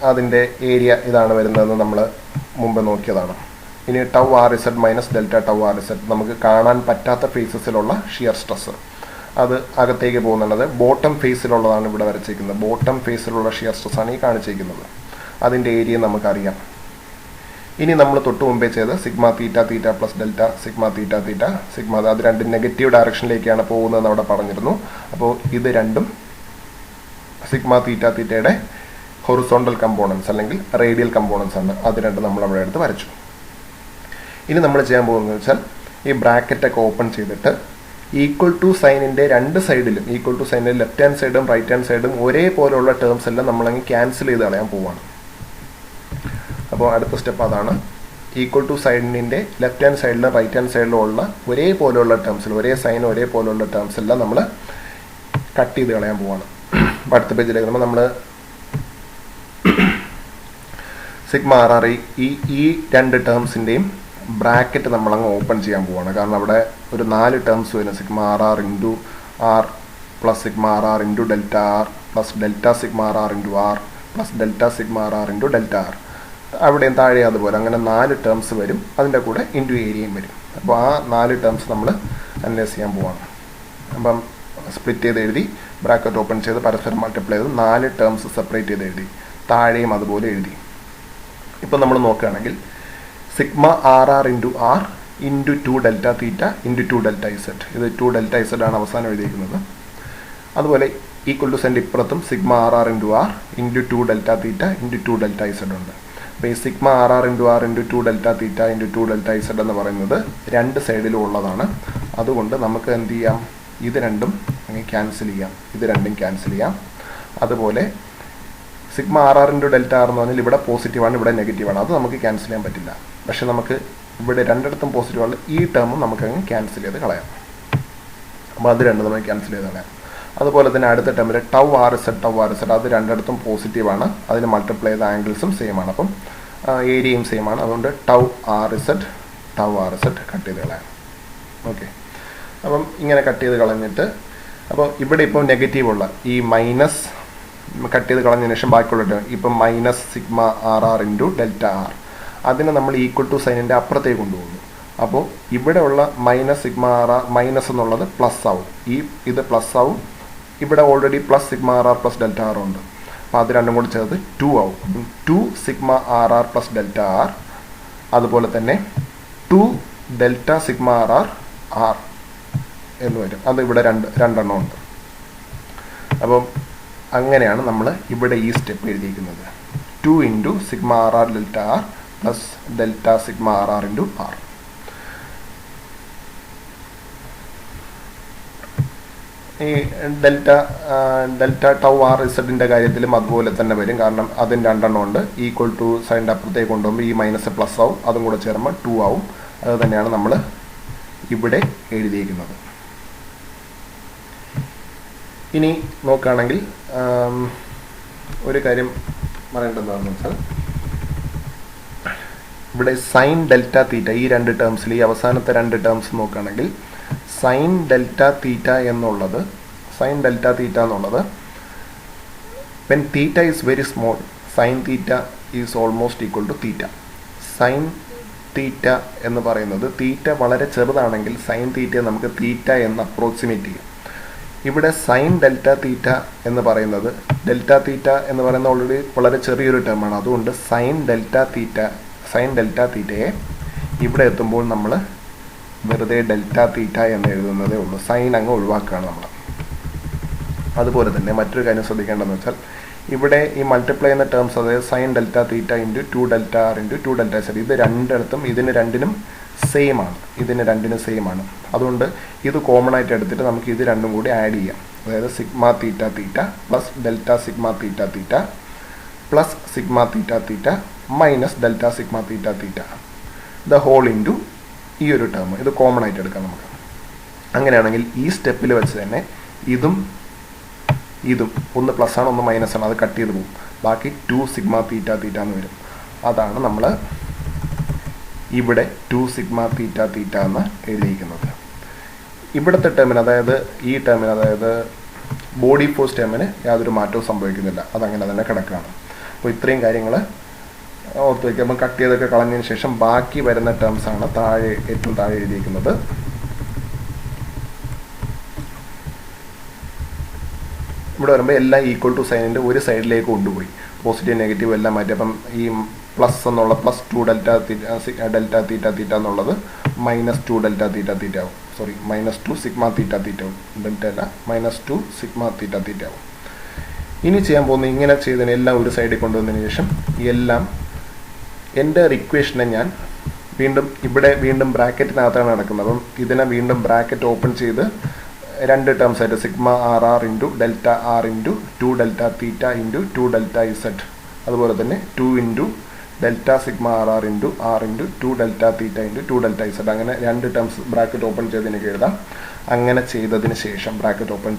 അതിൻ്റെ ഏരിയ ഇതാണ് വരുന്നതെന്ന് നമ്മൾ മുമ്പ് നോക്കിയതാണ്. ഇനി tau RZ minus delta tau RZ നമുക്ക് കാണാൻ പറ്റാത്ത ഫേസസിലുള്ള ഷിയർ സ്ട്രെസ്, അത് അകത്തേക്ക് പോകുന്നുള്ളത് ബോട്ടം ഫേസിലുള്ളതാണ് ഇവിടെ വരച്ചിരിക്കുന്നത്. ബോട്ടം ഫേസിലുള്ള ഷിയർ സ്ട്രെസ്സാണ് ഈ കാണിച്ചിരിക്കുന്നത്. അതിൻ്റെ ഏരിയ നമുക്കറിയാം. ഇനി നമ്മൾ തൊട്ട് മുമ്പേ ചെയ്ത് sigma theta theta plus delta sigma theta theta sigma, അത് രണ്ടും നെഗറ്റീവ് ഡയറക്ഷനിലേക്കാണ് പോകുന്നതെന്ന് അവിടെ പറഞ്ഞിരുന്നു. അപ്പോൾ ഇത് രണ്ടും സിഗ്മ തീറ്റ തീറ്റയുടെ ഹൊറിസോണ്ടൽ കമ്പോണൻസ് അല്ലെങ്കിൽ റേഡിയൽ കമ്പോണൻസ് ആണ്. അത് രണ്ടും നമ്മൾ അവിടെ എടുത്ത് വരച്ചു. ഇനി നമ്മൾ ചെയ്യാൻ പോകുന്നത് വെച്ചാൽ ഈ ബ്രാക്കറ്റൊക്കെ ഓപ്പൺ ചെയ്തിട്ട് ഈക്വൽ ടു സൈനിൻ്റെ രണ്ട് സൈഡിലും, ഈക്വൽ ടു സൈനിൻ്റെ ലെഫ്റ്റ് ഹാൻഡ് സൈഡും റൈറ്റ് ഹാൻഡ് സൈഡും ഒരേപോലെയുള്ള ടേംസ് എല്ലാം നമ്മളങ്ങ് ക്യാൻസൽ ചെയ്ത് കളയാൻ പോവാണ്. അപ്പോൾ അടുത്ത സ്റ്റെപ്പ് അതാണ്. ഈക്വൽ ടു സൈഡിൻ്റെ ലെഫ്റ്റ് ഹാൻഡ് സൈഡിലും റൈറ്റ് ഹാൻഡ് സൈഡിലും ഉള്ള ഒരേപോലെയുള്ള ടേംസിൽ ഒരേ സൈൻ ഒരേപോലെയുള്ള ടേംസ് എല്ലാം നമ്മൾ കട്ട് ചെയ്ത് കളയാൻ പോവാണ്. അപ്പോൾ അടുത്ത പേജിലേക്ക് നമ്മൾ സിഗ്മ ആർ ആർ ഈ രണ്ട് ടേംസിൻ്റെയും ബ്രാക്കറ്റ് നമ്മളങ്ങ് ഓപ്പൺ ചെയ്യാൻ പോവാണ്. കാരണം അവിടെ ഒരു 4 ടേംസ് വരും. Sigma R R into R plus sigma R R into delta R plus delta sigma R R into R plus delta sigma R R into delta R. അവിടെയും താഴെ അതുപോലെ അങ്ങനെ 4 ടേംസ് വരും. അതിൻ്റെ കൂടെ ഇൻറ്റു ഏരിയയും വരും. അപ്പോൾ ആ 4 ടേംസ് നമ്മൾ അനലൈസ് ചെയ്യാൻ പോവാണ്. അപ്പം സ്പ്ലിറ്റ് ചെയ്ത് എഴുതി, ബ്രാക്കറ്റ് ഓപ്പൺ ചെയ്ത് പരസ്പരം മൾട്ടിപ്ലൈ ചെയ്ത് 4 ടേംസ് സെപ്പറേറ്റ് ചെയ്ത് എഴുതി, താഴെയും അതുപോലെ എഴുതി. ഇപ്പം നമ്മൾ നോക്കുകയാണെങ്കിൽ sigma R R into R into 2 delta theta into 2 delta Z. ഇത് 2 ഡെൽറ്റ ഇസെറ്റ് ആണ് അവസാനം എഴുതിയിരിക്കുന്നത്. അതുപോലെ ഈക്വൽ ടു സൈൻ്റെ ഇപ്പുറത്തും sigma R R into R into 2 delta theta into 2 delta Z ഉണ്ട്. അപ്പോൾ ഈ sigma R R into R into 2 delta theta into 2 delta Z എന്ന് പറയുന്നത് രണ്ട് സൈഡിലും ഉള്ളതാണ്. അതുകൊണ്ട് നമുക്ക് എന്ത് ചെയ്യാം, ഇത് രണ്ടും അങ്ങനെ ക്യാൻസൽ ചെയ്യാം, ഇത് രണ്ടും ക്യാൻസൽ ചെയ്യാം. അതുപോലെ sigma R R into delta R എന്ന് പറഞ്ഞാൽ ഇവിടെ പോസിറ്റീവാണ്, ഇവിടെ നെഗറ്റീവാണ്. അത് നമുക്ക് ക്യാൻസൽ ചെയ്യാൻ പറ്റില്ല. പക്ഷെ നമുക്ക് ഇവിടെ രണ്ടിടത്തും പോസിറ്റീവാണ്. ഈ ടേമും നമുക്കങ്ങ് ക്യാൻസൽ ചെയ്ത് കളയാം. അപ്പോൾ അത് രണ്ടും നമുക്ക് ക്യാൻസൽ ചെയ്ത് കളയാം. അതുപോലെ തന്നെ അടുത്ത ടേമിൽ ടൗ ആർ ഇസെഡ് അത് രണ്ടിടത്തും പോസിറ്റീവാണ്. അതിന് മൾട്ടിപ്ലൈ ചെയ്ത ആംഗിൾസും സെയിം ആണ്. അപ്പം ഏരിയയും സെയിം ആണ്. അതുകൊണ്ട് ടൗ ആർ ഇസെഡ് കട്ട് ചെയ്ത് കളയാം. ഓക്കെ, അപ്പം ഇങ്ങനെ കട്ട് ചെയ്ത് കളഞ്ഞിട്ട് അപ്പോൾ ഇവിടെ ഇപ്പോൾ നെഗറ്റീവുള്ള ഈ മൈനസ് കട്ട് ചെയ്ത് കളഞ്ഞതിന് ശേഷം ബാക്കിയുള്ള ടേം ഇപ്പം minus sigma R R into delta R, അതിനെ നമ്മൾ ഈക്വൽ ടു സൈനിൻ്റെ അപ്പുറത്തേക്ക് കൊണ്ടുപോകുന്നു. അപ്പോൾ ഇവിടെ ഉള്ള minus sigma R R minus എന്നുള്ളത് പ്ലസ് ആവും, ഇത് പ്ലസ് ആവും. ഇവിടെ already plus sigma R R plus delta R ഉണ്ട്. അപ്പോൾ അത് രണ്ടും കൂടി ചേർത്ത് 2 ആവും. അപ്പം 2 sigma R R plus delta R, അതുപോലെ തന്നെ 2 delta sigma R R R എന്ന് വരും. അത് ഇവിടെ രണ്ടെണ്ണം ഉണ്ട്. അപ്പം അങ്ങനെയാണ് നമ്മൾ ഇവിടെ ഈ സ്റ്റെപ്പ് എഴുതിയിരിക്കുന്നത്. 2 into sigma R R delta R plus delta sigma R R into R. ഈ ഡെൽറ്റ ടൗ ആർ ഇസഡിൻ്റെ കാര്യത്തിലും അതുപോലെ തന്നെ വരും. കാരണം അതിന് രണ്ടെണ്ണം ഉണ്ട്. ഈക്വൽ ടു സൈഡിൻ്റെ അപ്പുറത്തേക്ക് കൊണ്ടുപോകുമ്പോൾ ഈ മൈനസ് പ്ലസ് ആവും, അതും കൂടെ ചേരുമ്പോൾ 2 ആവും. അത് തന്നെയാണ് നമ്മൾ ഇവിടെ എഴുതിയിരിക്കുന്നത്. ഇനി നോക്കുകയാണെങ്കിൽ ഒരു കാര്യം പറയേണ്ടതെന്ന് വെച്ചാൽ ഇവിടെ സൈൻ ഡെൽറ്റ തീറ്റ ഈ രണ്ട് ടേംസിൽ ഈ അവസാനത്തെ രണ്ട് ടേംസ് നോക്കുകയാണെങ്കിൽ സൈൻ ഡെൽറ്റ തീറ്റ എന്നുള്ളത് when theta is very small sin theta is almost equal to theta. Sign theta എന്ന് പറയുന്നത് തീറ്റ വളരെ ചെറുതാണെങ്കിൽ സൈൻ തീറ്റ നമുക്ക് തീറ്റ എന്ന് അപ്രോക്സിമേറ്റ് ചെയ്യും. ഇവിടെ സൈൻ ഡെൽറ്റ തീറ്റ എന്ന് പറയുന്നത് ഓൾറെഡി വളരെ ചെറിയൊരു ടേമാണ്. അതുകൊണ്ട് സൈൻ ഡെൽറ്റ തീറ്റയെ ഇവിടെ എത്തുമ്പോൾ നമ്മൾ വെറുതെ ഡെൽറ്റ തീറ്റ എന്ന് എഴുതുന്നതേ ഉള്ളൂ. സൈൻ അങ്ങ് ഒഴിവാക്കുകയാണ് നമ്മൾ. അതുപോലെ തന്നെ മറ്റൊരു കാര്യം ശ്രദ്ധിക്കേണ്ടതെന്ന് വെച്ചാൽ ഇവിടെ ഈ മൾട്ടിപ്ലൈ ചെയ്യുന്ന ടേംസ്, അതായത് sine delta theta into 2 delta R into 2 delta set, ഇത് രണ്ടിടത്തും ഇതിന് രണ്ടിനും സെയിം ആണ്. അതുകൊണ്ട് ഇത് കോമൺ ആയിട്ട് എടുത്തിട്ട് നമുക്ക് ഇത് രണ്ടും കൂടി ആഡ് ചെയ്യാം. അതായത് sigma theta plus delta sigma theta plus sigma theta minus delta sigma theta the whole into ഈ ഒരു ടേം. ഇത് കോമൺ ആയിട്ട് എടുക്കാം നമുക്ക്. അങ്ങനെയാണെങ്കിൽ ഈ സ്റ്റെപ്പിൽ വെച്ച് തന്നെ ഇതും ഒന്ന് പ്ലസ് ആണ് ഒന്ന് മൈനസ് ആണ്, അത് കട്ട് ചെയ്ത് പോകും. ബാക്കി 2 സിഗ്മ തീറ്റ എന്ന് വരും. അതാണ് നമ്മൾ ഇവിടെ 2 സിഗ്മ തീറ്റ എന്ന് എഴുതിയിരിക്കുന്നത്. ഇവിടുത്തെ ടേമിന്, അതായത് ഈ ടേമിന്, അതായത് ബോഡി ഫോഴ്സ് ടേമിന് യാതൊരു മാറ്റവും സംഭവിക്കുന്നില്ല, അതങ്ങനെ തന്നെ കിടക്കുകയാണ്. അപ്പോൾ ഇത്രയും കാര്യങ്ങൾ ഓർത്ത് വയ്ക്കുമ്പോൾ കട്ട് ചെയ്തൊക്കെ കളഞ്ഞതിന് ശേഷം ബാക്കി വരുന്ന ടേംസ് ആണ് ഏറ്റവും താഴെ എഴുതിയിരിക്കുന്നത്. ഇവിടെ വരുമ്പോൾ എല്ലാം ഈക്വൽ ടു സൈനിൻ്റെ ഒരു സൈഡിലേക്ക് കൊണ്ടുപോയി, പോസിറ്റീവ് നെഗറ്റീവ് എല്ലാം മാറ്റി. അപ്പം ഈ പ്ലസ് എന്നുള്ള പ്ലസ് 2 ഡെൽറ്റ തീറ്റ എന്നുള്ളത് മൈനസ് 2 ഡെൽറ്റ തീറ്റ ആവും. സോറി, മൈനസ് 2 സിഗ്മ തീറ്റ ആവും. ഡെൽറ്റ അല്ല, മൈനസ് 2 സിഗ്മ തീറ്റ ആവും. ഇനി ചെയ്യാൻ പോകുന്നത്, ഇങ്ങനെ ചെയ്തതിന് എല്ലാം ഒരു സൈഡിൽ കൊണ്ടുവന്നതിന് ശേഷം എല്ലാം എൻ്റെ ഇക്വേഷനെ ഞാൻ വീണ്ടും ബ്രാക്കറ്റിനകത്താണ് നടക്കുന്നത്. അപ്പം ഇതിനെ വീണ്ടും ബ്രാക്കറ്റ് ഓപ്പൺ ചെയ്ത് രണ്ട് ടേംസ് ആയിട്ട് sigma R R into delta R into 2 delta theta into 2 delta Z, അതുപോലെ തന്നെ 2 into delta sigma R R into R into 2 delta theta into 2 delta Z. അങ്ങനെ 2 ടേംസ് ബ്രാക്കറ്റ് ഓപ്പൺ ചെയ്ത് എനിക്ക് എഴുതാം. അങ്ങനെ ചെയ്തതിന് ശേഷം ബ്രാക്കറ്റ് ഓപ്പൺ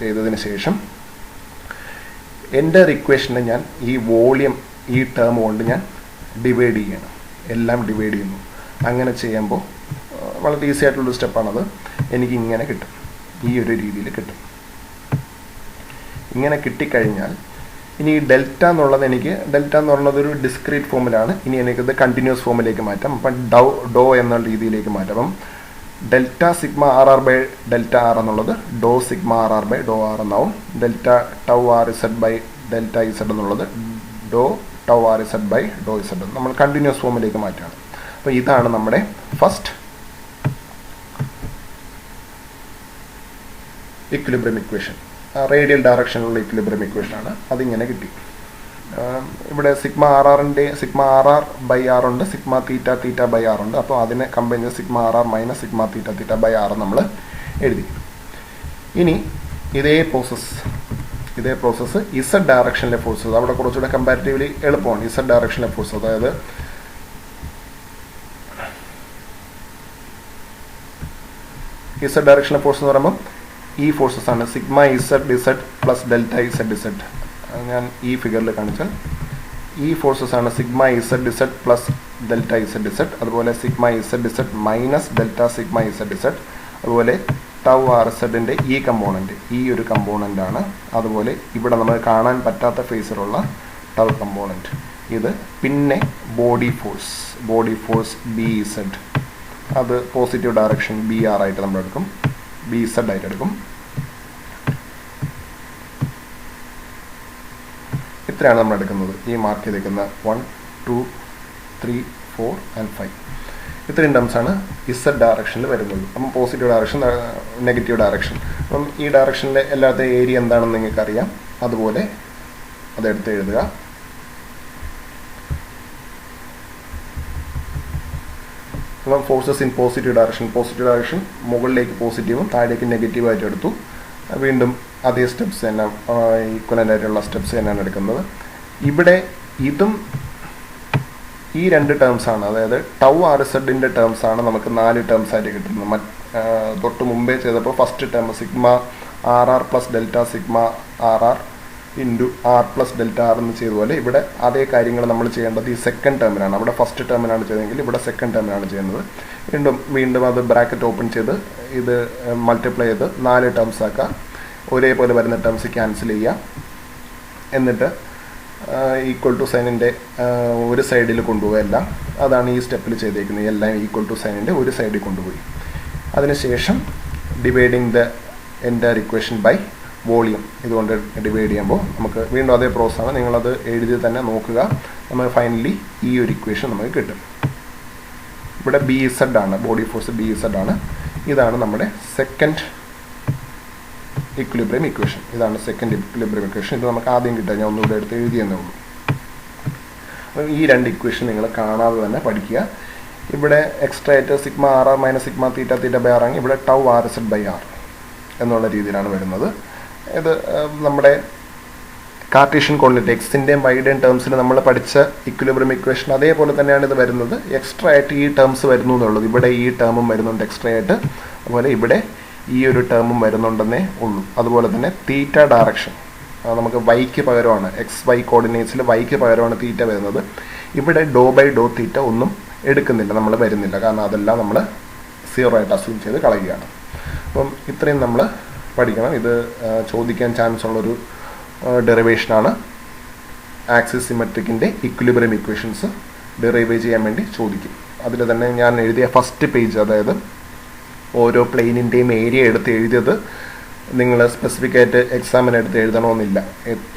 ചെയ്തതിന് ശേഷം എൻ്റെ ഇക്വേഷനെ ഞാൻ ഈ വോളിയം ഈ ടേം കൊണ്ട് ഞാൻ ഡിവൈഡ് ചെയ്യണം. എല്ലാം ഡിവൈഡ് ചെയ്യുന്നു. അങ്ങനെ ചെയ്യുമ്പോൾ വളരെ ഈസി ആയിട്ടുള്ളൊരു സ്റ്റെപ്പാണത്. എനിക്ക് ഇങ്ങനെ കിട്ടും, ഈ ഒരു രീതിയിൽ കിട്ടും. ഇങ്ങനെ കിട്ടിക്കഴിഞ്ഞാൽ ഇനി ഈ ഡെൽറ്റ എന്നുള്ളത് ഡെൽറ്റ എന്ന് പറയുന്നത് ഒരു ഡിസ്ക്രീറ്റ് ഫോമിലാണ്. ഇനി എനിക്കത് കണ്ടിന്യൂസ് ഫോമിലേക്ക് മാറ്റാം. അപ്പം ഡോ എന്നുള്ള രീതിയിലേക്ക് മാറ്റാം. അപ്പം delta sigma R R by delta R എന്നുള്ളത് doh sigma R R by doh R എന്നാവും. Delta tau R Z by delta Z എന്നുള്ളത് doh tau R Z by doh Z. നമ്മൾ കണ്ടിന്യൂസ് ഫോമിലേക്ക് മാറ്റുകയാണ്. അപ്പോൾ ഇതാണ് നമ്മുടെ ഫസ്റ്റ് ഇക്വിലിബ്രിയം ഇക്വേഷൻ. റേഡിയൽ ഡയറക്ഷനിലുള്ള ഇക്വിലിബ്രിയം ഇക്വേഷൻ ആണ്. അതിങ്ങനെ കിട്ടി. ഇവിടെ sigma R R by R ഉണ്ട്, sigma theta theta by R ഉണ്ട്. അപ്പോൾ അതിനെ കമ്പൈൻ ചെയ്ത് sigma R R minus sigma theta theta by R നമ്മൾ എഴുതി. ഇനി ഇതേ പ്രോസസ്സ് ഇസഡ് ഡയറക്ഷനിലെ ഫോഴ്സസ്, അവിടെ കുറച്ചുകൂടെ കമ്പാരിറ്റീവ്ലി എളുപ്പമാണ്. ഇസഡ് ഡയറക്ഷനിലെ ഫോഴ്സ്, അതായത് ഇസഡ് ഡയറക്ഷനിലെ ഫോഴ്സ് എന്ന് പറയുമ്പോൾ ഈ ഫോഴ്സസ് ആണ് sigma Z plus delta Z. ഞാൻ ഈ ഫിഗറിൽ കാണിച്ചാൽ ഈ ഫോഴ്സസ് ആണ് sigma Z plus delta Z, അതുപോലെ sigma Z minus delta sigma Z, അതുപോലെ ടൗ ആർ ഇസഡിൻ്റെ ഈ കമ്പോണൻറ്റ്, ഈ ഒരു കമ്പോണൻ്റ് ആണ്. അതുപോലെ ഇവിടെ നമ്മൾ കാണാൻ പറ്റാത്ത ഫേസിലുള്ള ടൗ കമ്പോണൻറ്റ് ഇത്. പിന്നെ ബോഡി ഫോഴ്സ് ബി ഇസഡ്, അത് പോസിറ്റീവ് ഡയറക്ഷൻ ബി ആർ ആയിട്ട് നമ്മൾ എടുക്കും, ബി ഇസഡ് ആയിട്ട് എടുക്കും. ഇത്രയാണ് നമ്മൾ എടുക്കുന്നത്. ഈ മാർക്ക് ചെയ്തേക്കുന്ന 1, 2, 3, 4 and 5 ഇത്രയും ടേംസാണ് ഇസഡ് ഡയറക്ഷനിൽ വരുന്നത്. അപ്പം പോസിറ്റീവ് ഡയറക്ഷൻ, നെഗറ്റീവ് ഡയറക്ഷൻ. അപ്പം ഈ ഡയറക്ഷനിലെ എല്ലാത്ത ഏരിയ എന്താണെന്ന് നിങ്ങൾക്കറിയാം. അതുപോലെ അതെടുത്ത് എഴുതുക. അപ്പം ഫോഴ്സസ് ഇൻ പോസിറ്റീവ് ഡയറക്ഷൻ മുകളിലേക്ക് പോസിറ്റീവും താഴേക്ക് നെഗറ്റീവായിട്ട് എടുത്തു. വീണ്ടും അതേ സ്റ്റെപ്സ് തന്നെ, ഈക്വലൻ്റ് ആയിട്ടുള്ള സ്റ്റെപ്സ് തന്നെയാണ് എടുക്കുന്നത്. ഇവിടെ ഇതും ഈ 2 ടേംസാണ്, അതായത് ടൗ ആർ ഇസഡിൻ്റെ ടേംസാണ് നമുക്ക് 4 ടേംസായിട്ട് കിട്ടുന്നത്. തൊട്ട് മുമ്പേ ചെയ്തപ്പോൾ first term sigma R R plus delta sigma R R into R plus delta R എന്ന് ചെയ്തതുപോലെ ഇവിടെ അതേ കാര്യങ്ങൾ നമ്മൾ ചെയ്യേണ്ടത് ഈ സെക്കൻഡ് ടേമിനാണ്. അവിടെ ഫസ്റ്റ് ടേമിനാണ് ചെയ്തതെങ്കിൽ ഇവിടെ സെക്കൻഡ് ടേമിനാണ് ചെയ്യുന്നത്. വീണ്ടും അത് ബ്രാക്കറ്റ് ഓപ്പൺ ചെയ്ത് ഇത് മൾട്ടിപ്ലൈ ചെയ്ത് 4 ടേംസ് ആക്കുക. ഒരേപോലെ വരുന്ന ടേംസ് ക്യാൻസൽ ചെയ്യുക. എന്നിട്ട് ഈക്വൽ ടു സൈനിൻ്റെ ഒരു സൈഡിൽ കൊണ്ടുപോകുക എല്ലാം. അതാണ് ഈ സ്റ്റെപ്പിൽ ചെയ്തേക്കുന്നത്. എല്ലാം ഈക്വൽ ടു സൈനിൻ്റെ ഒരു സൈഡിൽ കൊണ്ടുപോയി. അതിനുശേഷം dividing the entire equation by volume ഇതുകൊണ്ട് ഡിവൈഡ് ചെയ്യുമ്പോൾ നമുക്ക് വീണ്ടും അതേ പ്രോസസ്സാണ്. നിങ്ങളത് എഴുതി തന്നെ നോക്കുക. നമ്മൾ ഫൈനലി ഈ ഒരു ഇക്വേഷൻ നമുക്ക് കിട്ടും. ഇവിടെ ബി ഇസഡ് ആണ്, ബോഡി ഫോഴ്സ് ബി ഇസഡ് ആണ്. ഇതാണ് നമ്മുടെ സെക്കൻഡ് ഇക്വിലിബ്രിയം ഇക്വേഷൻ. ഇതാണ് സെക്കൻഡ് ഇക്വിലിബ്രിയം ഇക്വേഷൻ. ഇത് നമുക്ക് ആദ്യം കിട്ടുക, ഞാൻ ഒന്നുകൂടെ എടുത്ത് എഴുതിയെന്നേ ഉള്ളൂ. അപ്പോൾ ഈ 2 ഇക്വേഷൻ നിങ്ങൾ കാണാതെ തന്നെ പഠിക്കുക. ഇവിടെ എക്സ്ട്രാ ആയിട്ട് sigma R R minus sigma theta theta by R ആണെങ്കിൽ ഇവിടെ tau R Z by R എന്നുള്ള രീതിയിലാണ് വരുന്നത്. ഇത് നമ്മുടെ കാർട്ടീഷ്യൻ കോർഡിനേറ്റ് എക്സിൻ്റെയും വൈയുടെയും ടേംസിൽ നമ്മൾ പഠിച്ച ഇക്വിലിബ്രിയം ഇക്വേഷൻ അതേപോലെ തന്നെയാണ് ഇത് വരുന്നത്. എക്സ്ട്രാ ആയിട്ട് ഈ ടേംസ് വരുന്നു എന്നുള്ളത്. ഇവിടെ ഈ ടേമും വരുന്നുണ്ട് എക്സ്ട്രാ ആയിട്ട്, അതുപോലെ ഇവിടെ ഈ ഒരു ടേമും വരുന്നുണ്ടെന്നേ ഉള്ളൂ. അതുപോലെ തന്നെ തീറ്റ ഡയറക്ഷൻ നമുക്ക് വൈക്ക് പകരമാണ്, എക്സ് വൈ കോർഡിനേറ്റ്സിൽ വൈക്ക് പകരമാണ് തീറ്റ വരുന്നത്. ഇവിടെ ഡോ ബൈ ഡോ തീറ്റ ഒന്നും എടുക്കുന്നില്ല, നമ്മൾ വരുന്നില്ല. കാരണം അതെല്ലാം നമ്മൾ 0 ആയിട്ട് അസ്യൂം ചെയ്ത് കളയുകയാണ്. അപ്പം ഇത്രയും നമ്മൾ പഠിക്കണം. ഇത് ചോദിക്കാൻ ചാൻസ് ഉള്ളൊരു ഡെറിവേഷനാണ്. ആക്സിസ് സിമെട്രിക്കിൻ്റെ ഇക്വിലിബ്രിയം ഇക്വേഷൻസ് ഡെറിവ് ചെയ്യാൻ വേണ്ടി ചോദിക്കും. അതിൽ തന്നെ ഞാൻ എഴുതിയ ഫസ്റ്റ് പേജ്, അതായത് ഓരോ പ്ലെയിനിൻ്റെയും ഏരിയ എടുത്ത് എഴുതിയത് നിങ്ങൾ സ്പെസിഫിക് ആയിട്ട് എക്സാമിനെടുത്ത് എഴുതണമെന്നില്ല.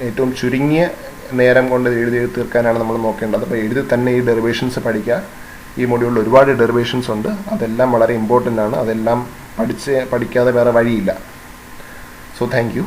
ഏറ്റവും ചുരുങ്ങിയ നേരം കൊണ്ട് എഴുതി തീർക്കാനാണ് നമ്മൾ നോക്കേണ്ടത്. അപ്പോൾ എഴുതി തന്നെ ഈ ഡെറിവേഷൻസ് പഠിക്കുക. ഈ മൊഡ്യൂളിൽ ഒരുപാട് ഡെറിവേഷൻസ് ഉണ്ട്. അതെല്ലാം വളരെ ഇമ്പോർട്ടൻ്റ് ആണ്. അതെല്ലാം പഠിക്കാതെ വേറെ വഴിയില്ല. So thank you.